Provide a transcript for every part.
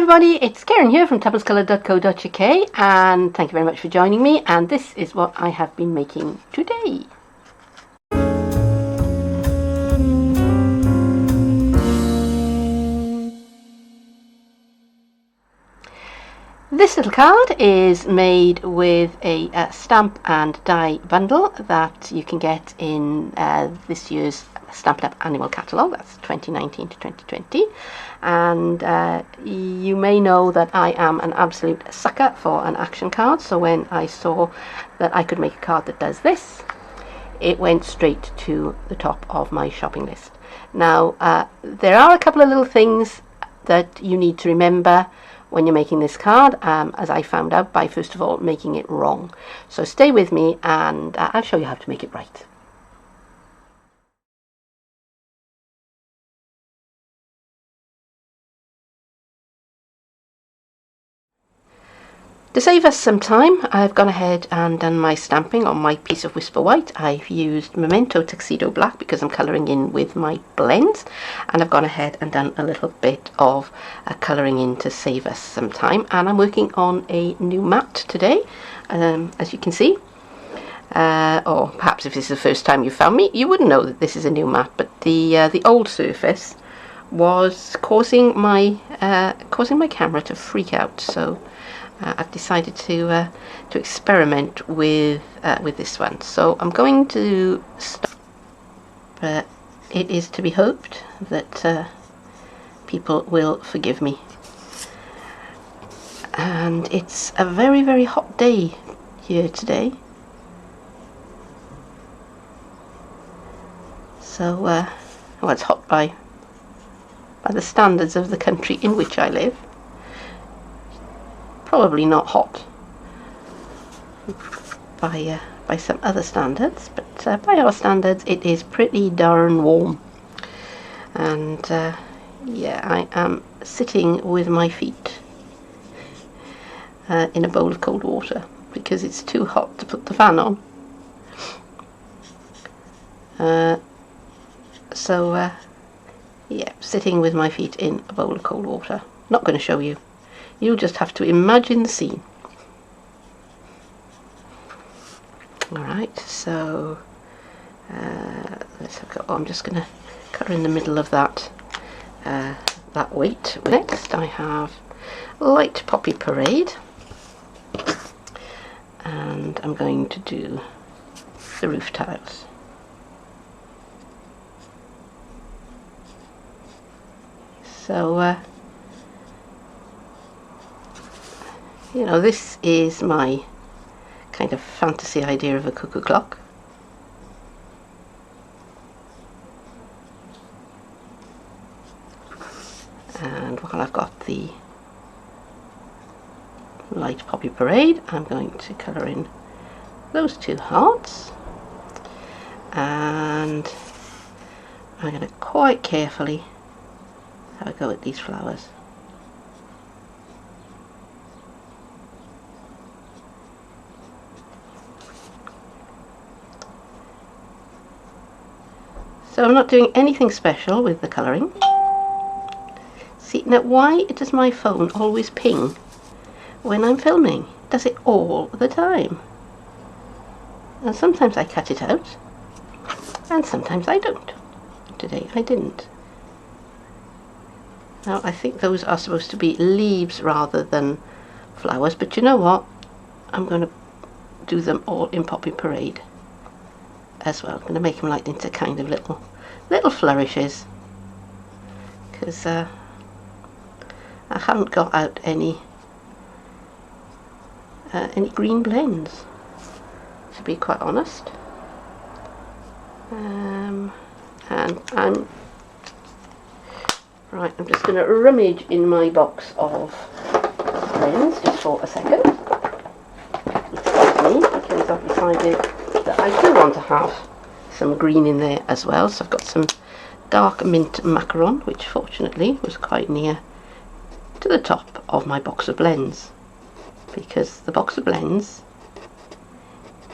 everybody, it's Keren here from tuppencecolored.co.uk, and thank you very much for joining me, and this is what I have been making today. This little card is made with a stamp and die bundle that you can get in this year's Stampin' Up Animal Catalogue, that's 2019 to 2020. And you may know that I am an absolute sucker for an action card, so when I saw that I could make a card that does this, it went straight to the top of my shopping list. Now, there are a couple of little things that you need to remember when you're making this card, as I found out by first of all making it wrong. So stay with me and I'll show you how to make it right. To save us some time, I've gone ahead and done my stamping on my piece of Whisper White. I've used Memento Tuxedo Black because I'm colouring in with my blends, and I've gone ahead and done a little bit of colouring in to save us some time. And I'm working on a new mat today, as you can see. Or perhaps if this is the first time you found me, you wouldn't know that this is a new mat, but the old surface was causing my camera to freak out. So I've decided to experiment with this one. So I'm going to start, but it is to be hoped that people will forgive me. And it's a very, very hot day here today. So, well, it's hot by the standards of the country in which I live. Probably not hot by some other standards, but by our standards it is pretty darn warm. And yeah, I am sitting with my feet in a bowl of cold water because it's too hot to put the fan on. So yeah, sitting with my feet in a bowl of cold water. Not going to show you. You'll just have to imagine the scene. Alright, so let's have a go. I'm just going to colour in the middle of that weight. Next I have Light Poppy Parade, and I'm going to do the roof tiles. So you know, this is my kind of fantasy idea of a cuckoo clock. And while I've got the Light Poppy Parade, I'm going to colour in those two hearts. And I'm going to quite carefully have a go at these flowers. So I'm not doing anything special with the colouring. See, now why does my phone always ping when I'm filming? Does it all the time? And sometimes I cut it out, and sometimes I don't. Today I didn't. Now I think those are supposed to be leaves rather than flowers, but you know what? I'm going to do them all in Poppy Parade as well. I'm going to make them like into kind of little flourishes, because I haven't got out any green blends, to be quite honest. And I'm right. I'm just going to rummage in my box of blends just for a second. Excuse me, because I've decided that I do want to have some green in there as well. So I've got some dark mint macaron, which fortunately was quite near to the top of my box of blends, because the box of blends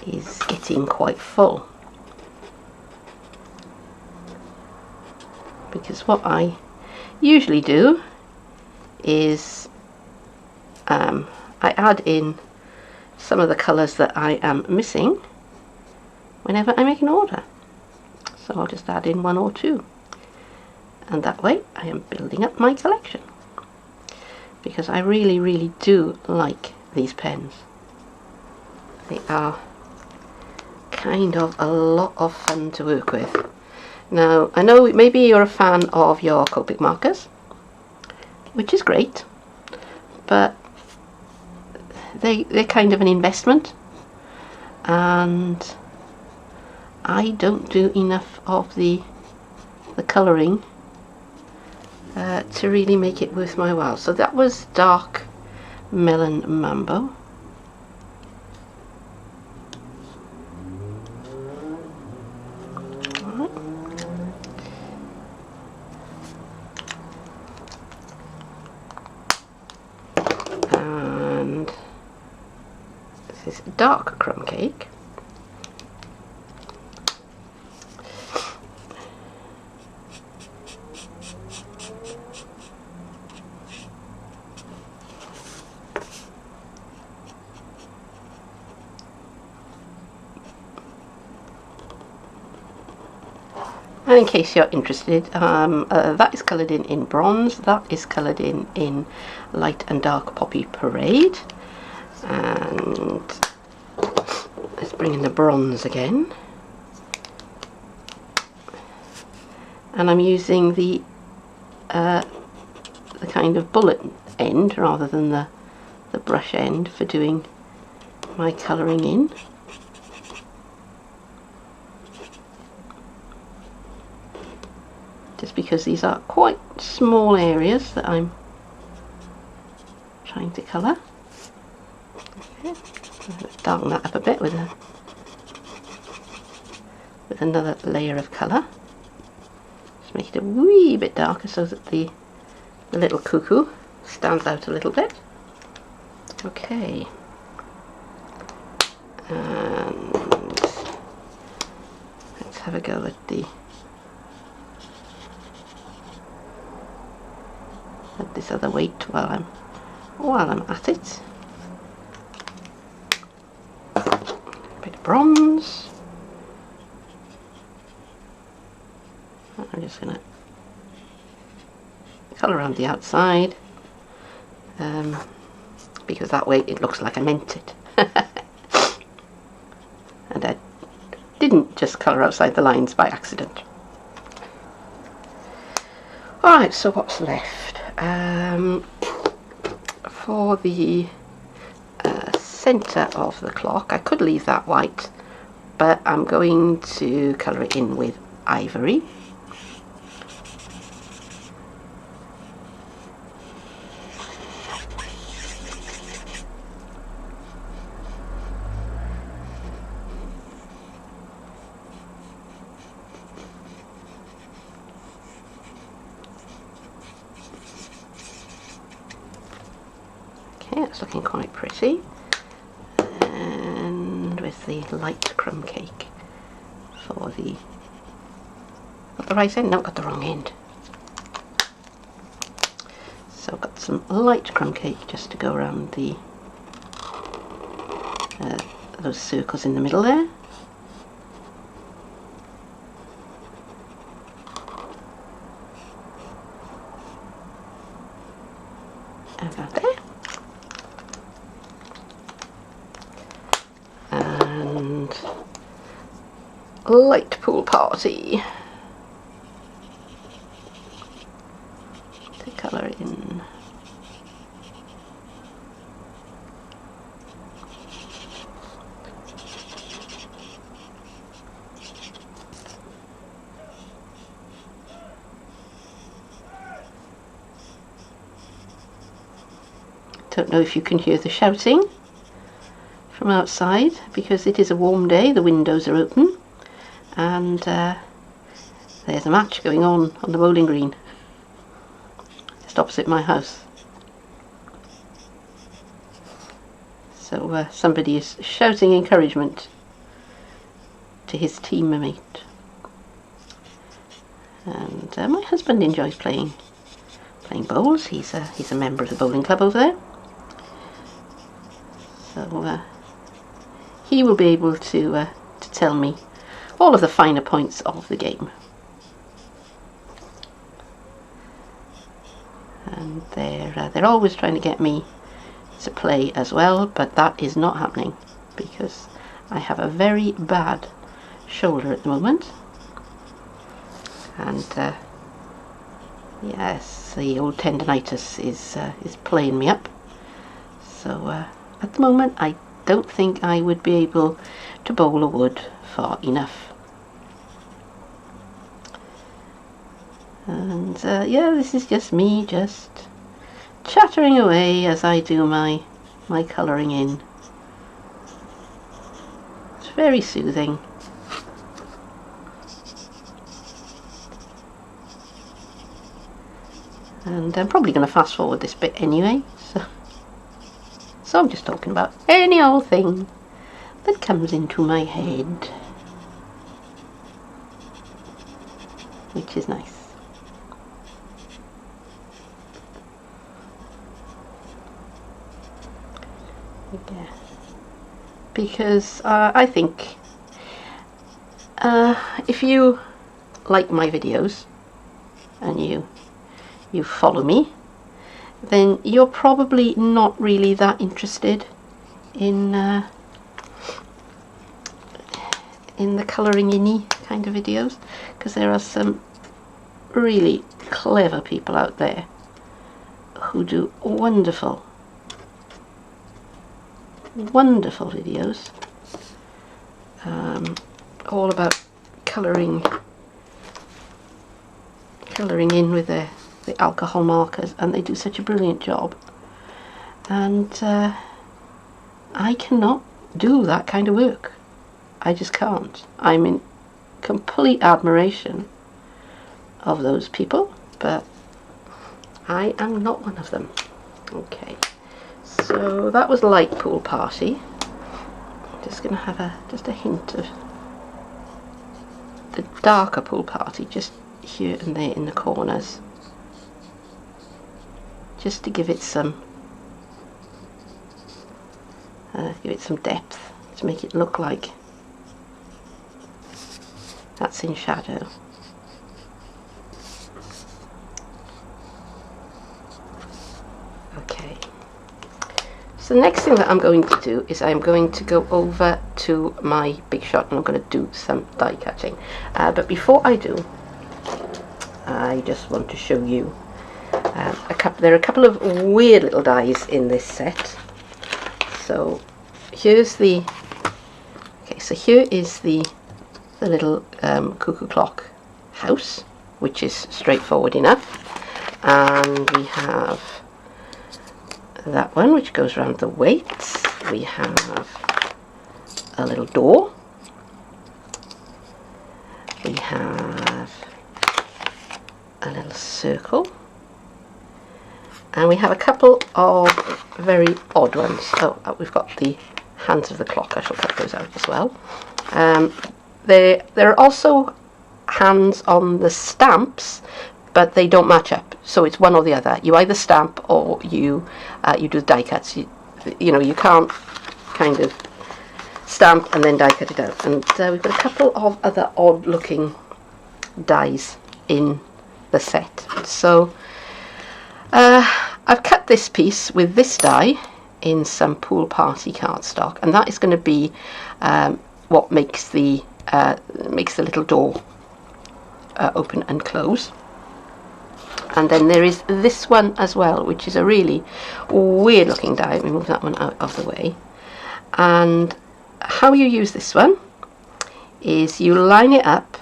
is getting quite full. Because what I usually do is I add in some of the colours that I am missing whenever I make an order. So I'll just add in 1 or 2. And that way I am building up my collection. Because I really, really do like these pens. They are kind of a lot of fun to work with. Now, I know maybe you're a fan of your Copic markers, which is great, but they're kind of an investment, and I don't do enough of the colouring to really make it worth my while. So that was Dark Melon Mambo. And this is Dark Crumb Cake. And in case you're interested, that is coloured in bronze, that is coloured in Light and Dark Poppy Parade. And let's bring in the bronze again. And I'm using the kind of bullet end rather than the brush end for doing my colouring in. Just because these are quite small areas that I'm trying to colour. Okay. Let's darken that up a bit with another layer of colour. Just make it a wee bit darker so that the little cuckoo stands out a little bit. Okay. And let's have a go at this other weight while I'm at it. A bit of bronze. I'm just going to colour around the outside, because that way it looks like I meant it. And I didn't just colour outside the lines by accident. Alright, so what's left? For the centre of the clock, I could leave that white, but I'm going to colour it in with ivory. Okay, that's looking quite pretty. And with the light crumb cake for got the right end? No, got the wrong end. So I've got some light crumb cake just to go around those circles in the middle there. About there. And light pool party to colour in. Don't know if you can hear the shouting from outside because it is a warm day, the windows are open, and there's a match going on the bowling green just opposite my house. So somebody is shouting encouragement to his teammate, and my husband enjoys playing bowls. He's a member of the bowling club over there. So he will be able to tell me all of the finer points of the game. And they're always trying to get me to play as well, but that is not happening because I have a very bad shoulder at the moment, and yes, the old tendonitis is playing me up. So at the moment I don't think I would be able to bowl a wood far enough. And yeah, this is just me just chattering away as I do my colouring in. It's very soothing. And I'm probably going to fast forward this bit anyway, so I'm just talking about any old thing that comes into my head, which is nice. Yeah. Because I think if you like my videos and you follow me, then you're probably not really that interested in the colouring in-y kind of videos, because there are some really clever people out there who do wonderful videos, all about colouring in with the alcohol markers, and they do such a brilliant job. And I cannot do that kind of work. I just can't. I'm in complete admiration of those people, but I am not one of them. Okay, so that was Light Pool Party. I'm just going to have just a hint of the darker Pool Party just here and there in the corners, just to give it some depth, to make it look like that's in shadow. Okay, so the next thing that I'm going to do is I'm going to go over to my Big Shot and I'm going to do some die cutting. But before I do, I just want to show you there are a couple of weird little dies in this set. So here's here is the little cuckoo clock house, which is straightforward enough, and we have that one which goes around the weights. We have a little door. We have a little circle, and we have a couple of very odd ones. Oh, we've got the hands of the clock. I shall cut those out as well. There are also hands on the stamps, but they don't match up, so it's one or the other. You either stamp or you do the die cuts. You know, you can't kind of stamp and then die cut it out. And we've got a couple of other odd looking dies in the set. So I've cut this piece with this die in some Pool Party cardstock, and that is going to be what makes the little door open and close. And then there is this one as well, which is a really weird looking die. Let me move that one out of the way. And how you use this one is you line it up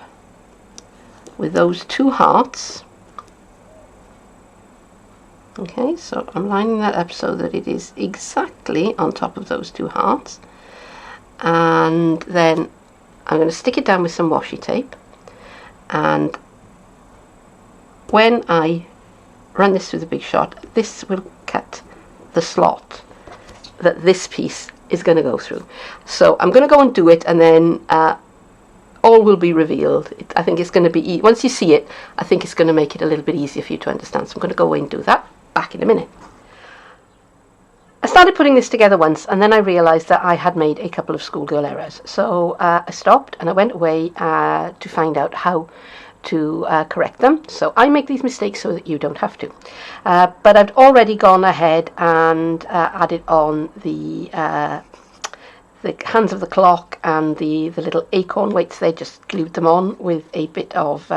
with those two hearts. Okay, so I'm lining that up so that it is exactly on top of those two hearts, and then I'm going to stick it down with some washi tape, and when I run this through the Big Shot, this will cut the slot that this piece is going to go through. So I'm going to go and do it, and then all will be revealed. I think it's going to be, once you see it, I think it's going to make it a little bit easier for you to understand. So I'm going to go away and do that. Back in a minute. started putting this together once, and then I realised that I had made a couple of schoolgirl errors. So I stopped and I went away to find out how to correct them. So I make these mistakes so that you don't have to. But I've already gone ahead and added on the hands of the clock and the little acorn weights. They just glued them on with a bit of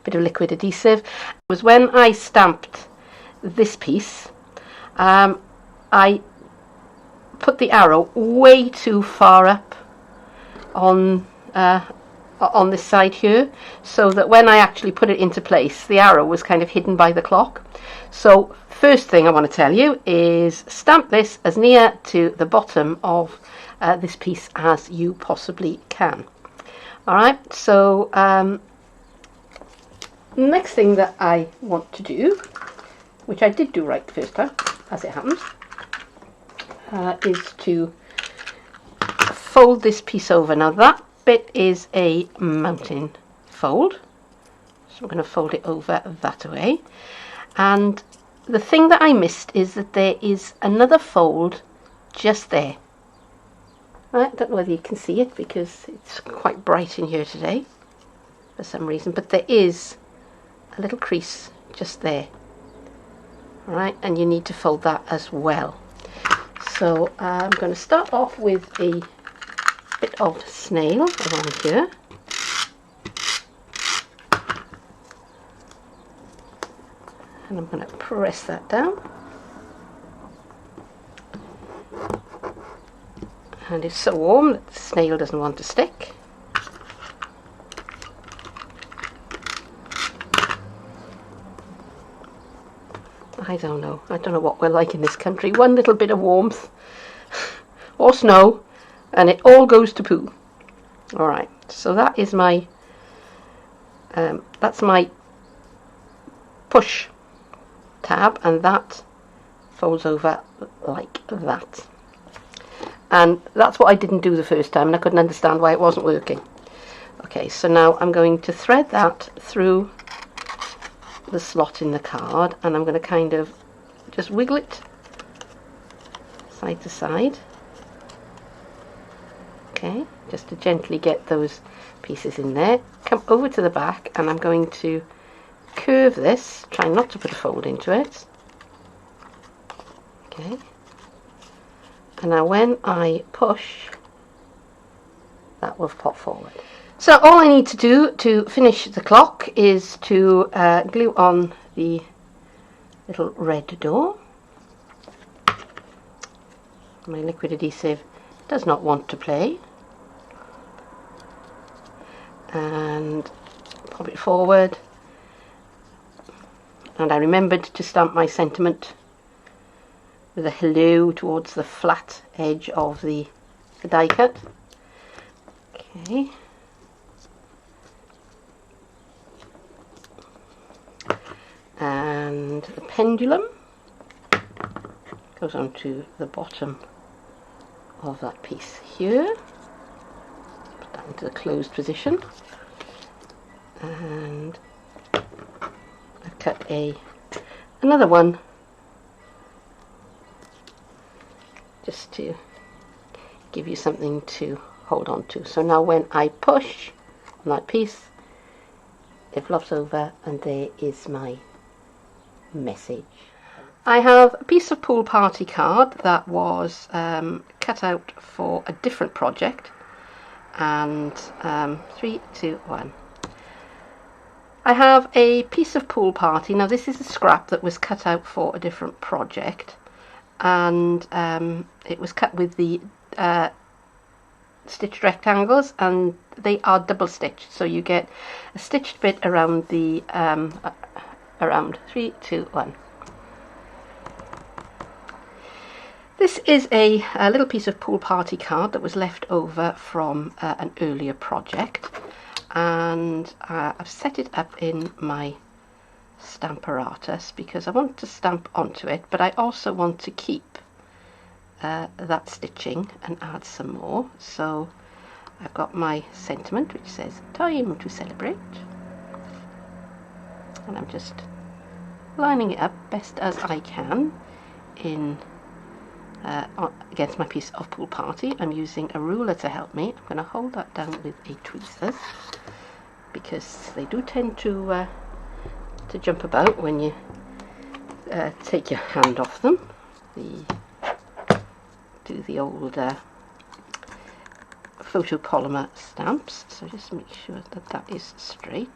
liquid adhesive. It was when I stamped this piece, I put the arrow way too far up on this side here, so that when I actually put it into place, the arrow was kind of hidden by the clock. So first thing I want to tell you is stamp this as near to the bottom of this piece as you possibly can. Alright, so next thing that I want to do, which I did do right the first time, as it happens, is to fold this piece over. Now that bit is a mounting fold, so I'm going to fold it over that way. And the thing that I missed is that there is another fold just there. I don't know whether you can see it because it's quite bright in here today for some reason, but there is a little crease just there. Alright, and you need to fold that as well. So I'm going to start off with a bit of snail around here. And I'm going to press that down. And it's so warm that the snail doesn't want to stick. I don't know what we're like in this country. One little bit of warmth or snow and it all goes to poo. Alright, so that is my that's my push tab, and that folds over like that. And that's what I didn't do the first time, and I couldn't understand why it wasn't working. Okay, so now I'm going to thread that through the slot in the card, and I'm going to kind of just wiggle it side to side. Okay, just to gently get those pieces in there. Come over to the back, and I'm going to curve this, try not to put a fold into it. Okay. And now when I push, that will pop forward. So all I need to do to finish the clock is to glue on the little red door. My liquid adhesive does not want to play. And pop it forward. And I remembered to stamp my sentiment with a hello towards the flat edge of the die cut. Okay. And the pendulum goes onto the bottom of that piece here. Put that into the closed position. And I've cut another one just to give you something to hold on to. So now when I push on that piece, it flops over, and there is my message. I have a piece of pool party card that was cut out for a different project, and 3, 2, 1. I have a piece of pool party. Now this is a scrap that was cut out for a different project, and it was cut with the stitched rectangles, and they are double stitched, so you get a stitched bit around the around 3, 2, 1. This is a little piece of pool party card that was left over from an earlier project, and I've set it up in my Stamparatus because I want to stamp onto it, but I also want to keep that stitching and add some more. So I've got my sentiment which says time to celebrate, and I'm just lining it up best as I can in against my piece of Pool Party. I'm using a ruler to help me. I'm going to hold that down with a tweezers because they do tend to jump about when you take your hand off them. Do the old photopolymer stamps, so just make sure that that is straight.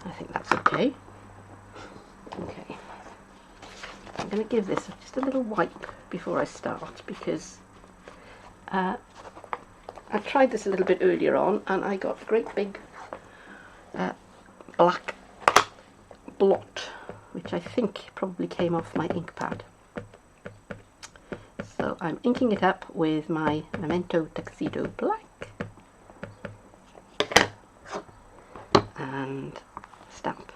I think that's okay. Okay, I'm going to give this just a little wipe before I start because I tried this a little bit earlier on and I got a great big black blot, which I think probably came off my ink pad. So I'm inking it up with my Memento Tuxedo Black and stamp.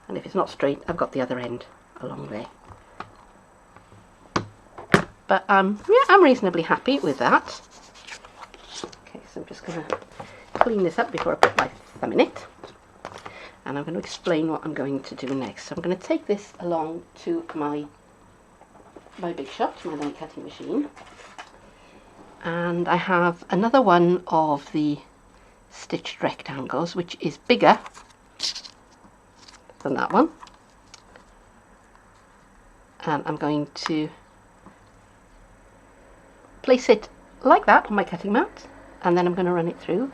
And if it's not straight, I've got the other end along there. But yeah, I'm reasonably happy with that. Okay, so I'm just going to clean this up before I put my thumb in it. And I'm going to explain what I'm going to do next. So I'm going to take this along to my Big Shot, my die cutting machine. And I have another one of the stitched rectangles, which is bigger than that one. And I'm going to place it like that on my cutting mat, and then I'm going to run it through.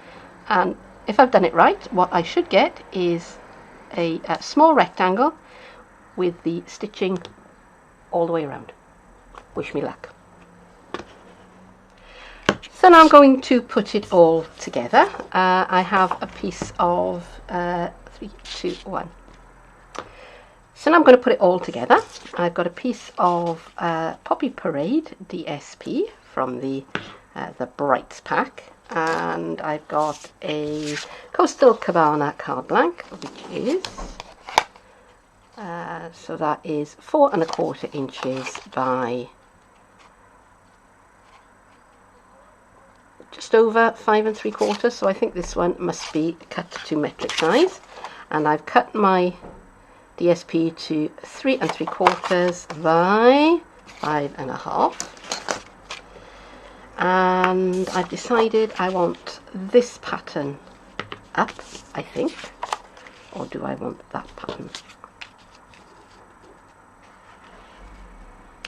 And if I've done it right, what I should get is a small rectangle with the stitching all the way around. Wish me luck. So now I'm going to put it all together. I have a piece of 3, 2, 1. So now I'm going to put it all together. I've got a piece of Poppy Parade DSP from the Brights pack, and I've got a Coastal Cabana card blank, which is so that is 4 1/4 inches by just over 5 3/4. So I think this one must be cut to metric size, and I've cut my DSP to 3 3/4 by 5 1/2. And I've decided I want this pattern up, I think, or do I want that pattern?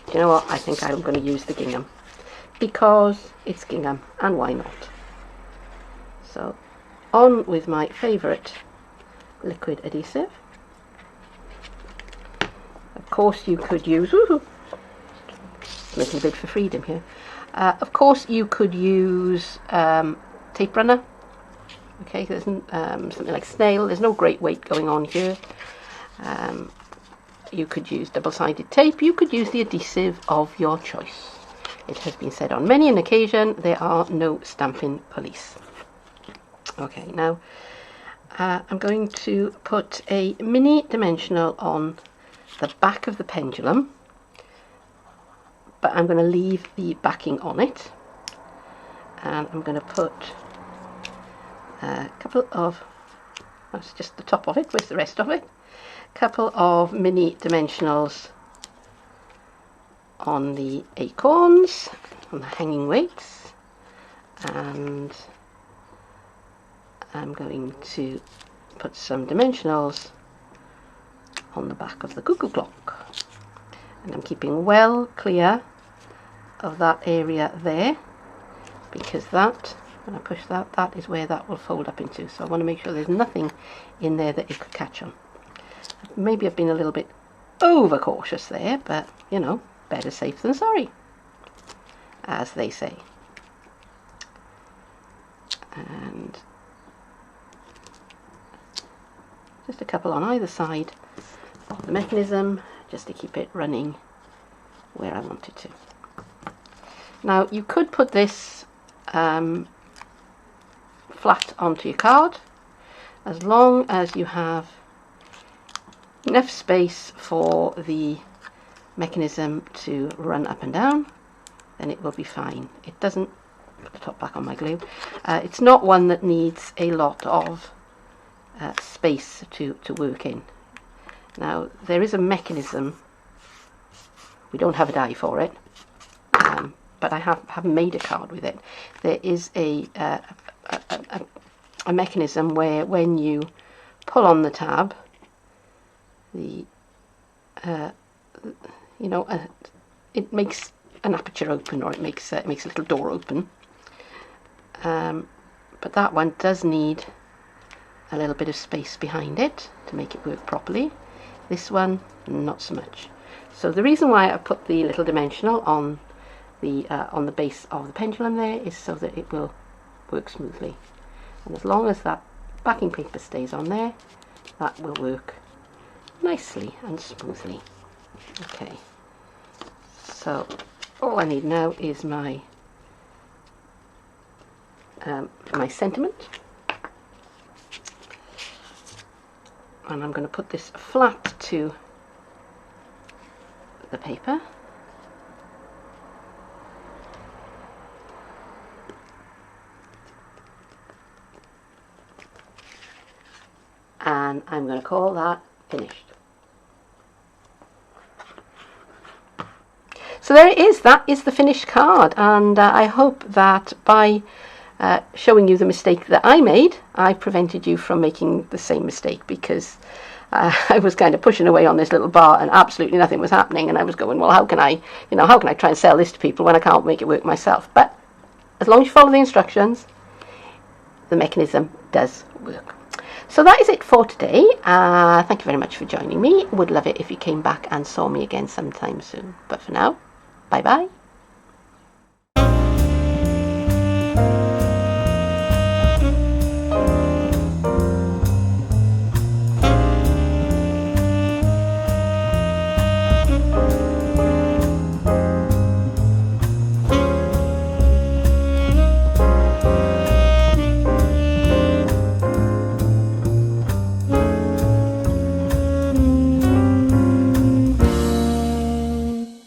Do you know what? I think I'm going to use the gingham because it's gingham, and why not? So on with my favourite liquid adhesive. Of course you could use, making a bid for freedom here. Of course you could use tape runner. Okay, there's something like snail. There's no great weight going on here. You could use double-sided tape. You could use the adhesive of your choice. It has been said on many an occasion, there are no stamping police. Okay, now I'm going to put a mini dimensional on the back of the pendulum, but I'm going to leave the backing on it, and I'm going to put a couple of, that's just the top of it, where's the rest of it? A couple of mini dimensionals on the acorns, on the hanging weights, and I'm going to put some dimensionals on the back of the cuckoo clock, and I'm keeping well clear of that area there, because that, when I push that, that is where that will fold up into. So I want to make sure there's nothing in there that it could catch on. Maybe I've been a little bit over cautious there, but you know, better safe than sorry, as they say. And just a couple on either side of the mechanism, just to keep it running where I want it to. Now you could put this flat onto your card, as long as you have enough space for the mechanism to run up and down, then it will be fine. It doesn't, put the top back on my glue, it's not one that needs a lot of space to work in. Now there is a mechanism We don't have a die for it, but I have made a card with it. There is a mechanism where when you pull on the tab, the you know, it makes an aperture open, or it makes a little door open. But that one does need a little bit of space behind it to make it work properly. This one, not so much. So the reason why I put the little dimensional on the base of the pendulum there is so that it will work smoothly. And as long as that backing paper stays on there, that will work nicely and smoothly. Okay, so all I need now is my my sentiment, and I'm going to put this flat to the paper. And I'm going to call that finished. So there it is, that is the finished card, and I hope that by showing you the mistake that I made, I prevented you from making the same mistake, because I was kind of pushing away on this little bar and absolutely nothing was happening, and I was going, well, how can I try and sell this to people when I can't make it work myself? But as long as you follow the instructions, the mechanism does work. So that is it for today. Thank you very much for joining me. Would love it if you came back and saw me again sometime soon. But for now, bye bye.